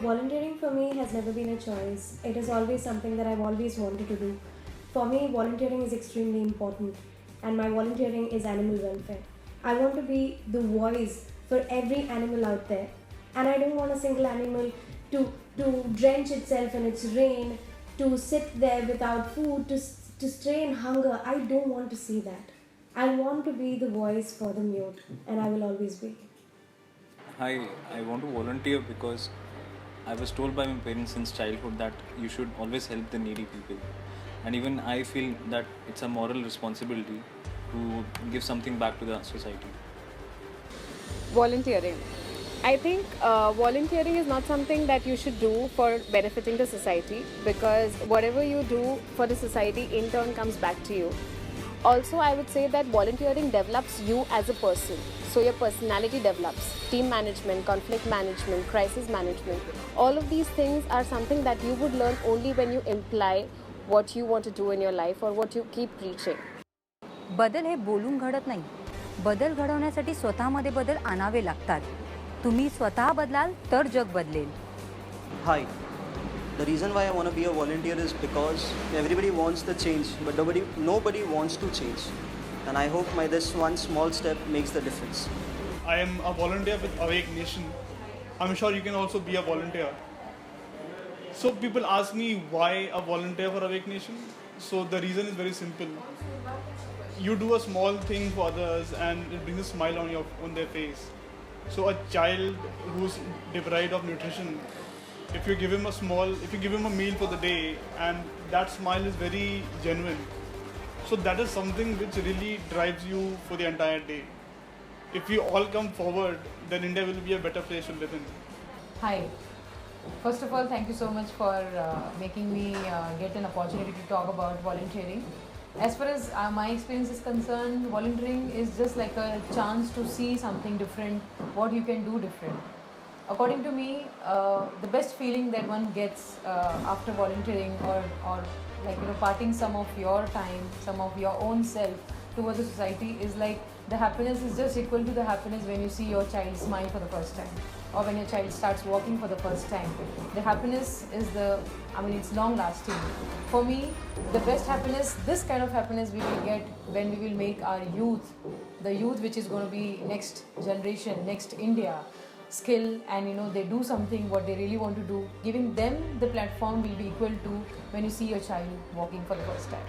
Volunteering for me has never been a choice. It is always something that I've always wanted to do. For me, volunteering is extremely important, and my volunteering is animal welfare. I want to be the voice for every animal out there, and I don't want a single animal to drench itself in its rain, to sit there without food, to stray in hunger. I don't want to see that. I want to be the voice for the mute, and I will always be. Hi, I want to volunteer because I was told by my parents since childhood that you should always help the needy people. And even I feel that it's a moral responsibility to give something back to the society. Volunteering. I think volunteering is not something that you should do for benefiting the society, because whatever you do for the society in turn comes back to you. Also, I would say that volunteering develops you as a person. So your personality develops. Team management, conflict management, crisis management. All of these things are something that you would learn only when you imply what you want to do in your life or what you keep preaching. बदल हे बोलून घडत नाही. बदल घडवण्यासाठी स्वतःमध्ये बदल आणावे लागतात. तुम्ही स्वतः बदलाल तर जग बदलेल. Hi. The reason why I want to be a volunteer is because everybody wants the change, but nobody wants to change. And I hope this one small step makes the difference. I am a volunteer with Awake Nation. I'm sure you can also be a volunteer. So people ask me why a volunteer for Awake Nation. So the reason is very simple. You do a small thing for others and it brings a smile on their face. So a child who's deprived of nutrition, if you give him a meal for the day, and that smile is very genuine. So that is something which really drives you for the entire day. If we all come forward, then India will be a better place to live in. Hi. First of all, thank you so much for making me get an opportunity to talk about volunteering. As far as my experience is concerned, volunteering is just like a chance to see something different, what you can do different. According to me, the best feeling that one gets after volunteering or like parting some of your time, some of your own self towards the society is like the happiness is just equal to the happiness when you see your child smile for the first time or when your child starts walking for the first time. The happiness is it's long lasting. For me, the best happiness, this kind of happiness we will get when we will make our youth, the youth which is going to be next generation, next India, skill, and they do something what they really want to do. Giving them the platform will be equal to when you see your child walking for the first time.